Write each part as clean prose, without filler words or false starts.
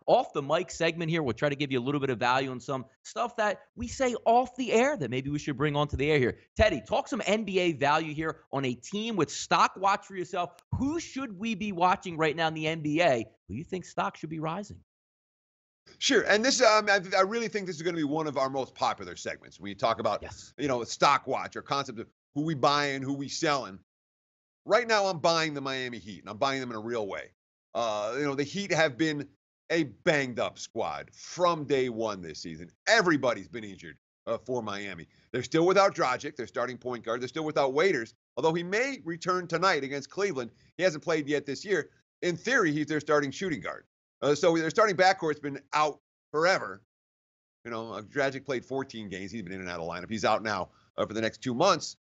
off the mic segment here. We'll try to give you a little bit of value on some stuff that we say off the air that maybe we should bring onto the air here. Teddy, talk some NBA value here on a team with stock watch for yourself. Who should we be watching right now in the NBA who you think stock should be rising? Sure. And this, I really think this is going to be one of our most popular segments when you talk about, stock watch or concept of who we buying, who we selling. Right now, I'm buying the Miami Heat, and I'm buying them in a real way. The Heat have been a banged-up squad from day one this season. Everybody's been injured for Miami. They're still without Dragic, their starting point guard. They're still without Waiters, although he may return tonight against Cleveland. He hasn't played yet this year. In theory, he's their starting shooting guard. So their starting backcourt's been out forever. Dragic played 14 games. He's been in and out of lineup. He's out now for the next 2 months.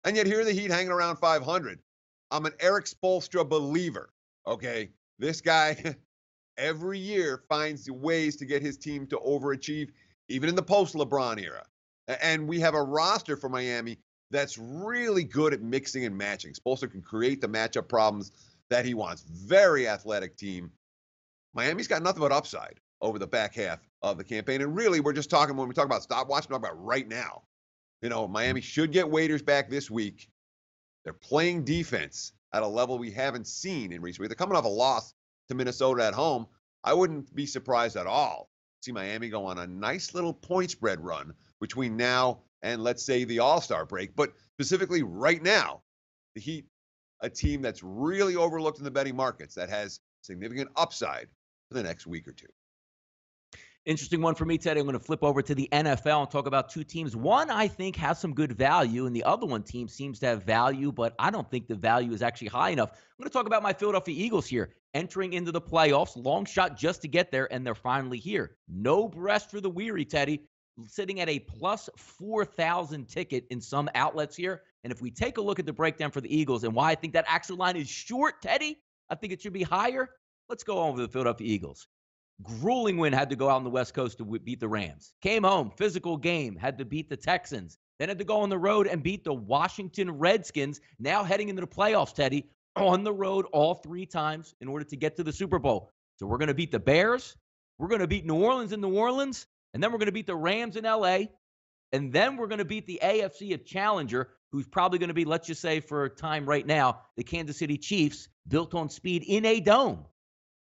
And yet here are the Heat hanging around 500. I'm an Eric Spoelstra believer, okay? This guy every year finds ways to get his team to overachieve, even in the post-LeBron era. And we have a roster for Miami that's really good at mixing and matching. Spoelstra can create the matchup problems that he wants. Very athletic team. Miami's got nothing but upside over the back half of the campaign. And really, we're just talking, when we talk about stopwatch, we're talking about right now. Miami should get Waiters back this week. They're playing defense at a level we haven't seen in recent weeks. They're coming off a loss to Minnesota at home. I wouldn't be surprised at all to see Miami go on a nice little point spread run between now and, let's say, the All-Star break. But specifically right now, the Heat, a team that's really overlooked in the betting markets, that has significant upside for the next week or two. Interesting one for me, Teddy. I'm going to flip over to the NFL and talk about two teams. One, I think, has some good value, and the other one team seems to have value, but I don't think the value is actually high enough. I'm going to talk about my Philadelphia Eagles here, entering into the playoffs, long shot just to get there, and they're finally here. No rest for the weary, Teddy, sitting at a plus 4,000 ticket in some outlets here. And if we take a look at the breakdown for the Eagles and why I think that actual line is short, Teddy, I think it should be higher. Let's go over the Philadelphia Eagles. Grueling win, had to go out on the West Coast to beat the Rams. Came home, physical game, had to beat the Texans. Then had to go on the road and beat the Washington Redskins. Now heading into the playoffs, Teddy, on the road all 3 times in order to get to the Super Bowl. So we're going to beat the Bears. We're going to beat New Orleans in New Orleans. And then we're going to beat the Rams in L.A. And then we're going to beat the AFC challenger, who's probably going to be, let's just say for a time right now, the Kansas City Chiefs, built on speed in a dome.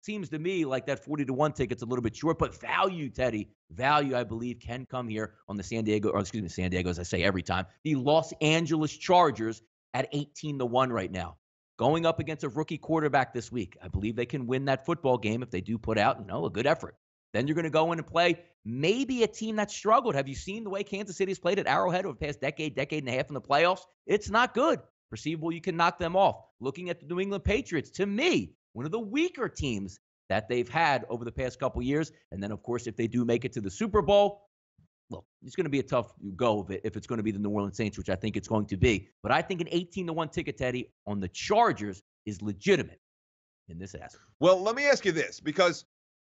Seems to me like that 40-1 ticket's a little bit short, but value, Teddy, value, I believe, can come here on the San Diego, as I say every time, the Los Angeles Chargers at 18-1 right now. Going up against a rookie quarterback this week. I believe they can win that football game if they do put out, a good effort. Then you're going to go in and play maybe a team that struggled. Have you seen the way Kansas City has played at Arrowhead over the past decade and a half in the playoffs? It's not good. Perceivable, you can knock them off. Looking at the New England Patriots, to me, one of the weaker teams that they've had over the past couple years. And then, of course, if they do make it to the Super Bowl, well, it's going to be a tough go of it if it's going to be the New Orleans Saints, which I think it's going to be. But I think an 18-1 ticket, Teddy, on the Chargers is legitimate in this aspect. Well, let me ask you this, because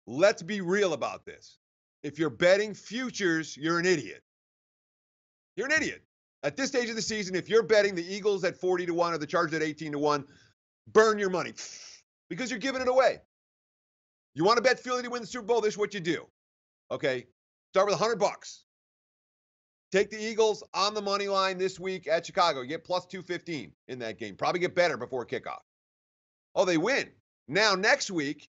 let's be real about this. If you're betting futures, you're an idiot. You're an idiot. At this stage of the season, if you're betting the Eagles at 40-1 or the Chargers at 18-1, burn your money because you're giving it away. You want to bet Philly to win the Super Bowl? This is what you do. Okay? Start with $100. Take the Eagles on the money line this week at Chicago. You get plus 215 in that game. Probably get better before kickoff. Oh, they win. Now, next week,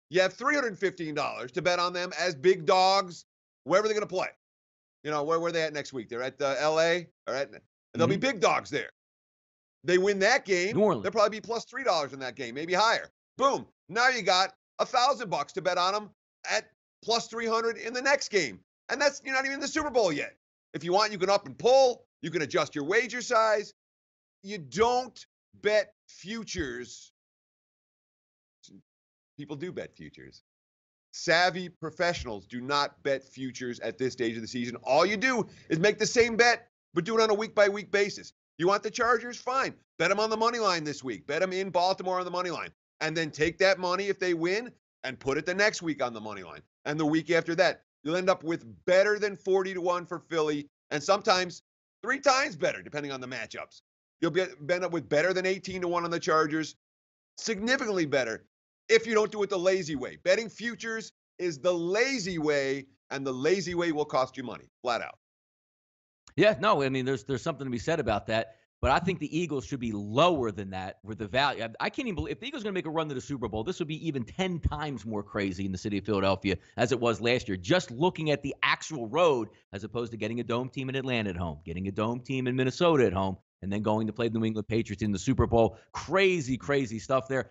you have $315 to bet on them as big dogs, wherever they're going to play. Where are they at next week? They're at L.A. All right? And there'll be big dogs there. They win that game. They'll probably be plus $3 in that game, maybe higher. Boom. Now you got $1,000 to bet on them at plus 300 in the next game. And you're not even in the Super Bowl yet. If you want, you can up and pull. You can adjust your wager size. You don't bet futures. People do bet futures. Savvy professionals do not bet futures at this stage of the season. All you do is make the same bet, but do it on a week-by-week basis. You want the Chargers? Fine. Bet them on the money line this week. Bet them in Baltimore on the money line. And then take that money if they win and put it the next week on the money line. And the week after that, you'll end up with better than 40-1 for Philly, and sometimes 3 times better, depending on the matchups. You'll end up with better than 18-1 on the Chargers, significantly better if you don't do it the lazy way. Betting futures is the lazy way, and the lazy way will cost you money, flat out. Yeah, no, I mean, there's something to be said about that. But I think the Eagles should be lower than that with the value. I can't even believe if the Eagles are going to make a run to the Super Bowl, this would be even 10 times more crazy in the city of Philadelphia as it was last year. Just looking at the actual road as opposed to getting a dome team in Atlanta at home, getting a dome team in Minnesota at home, and then going to play the New England Patriots in the Super Bowl. Crazy, crazy stuff there.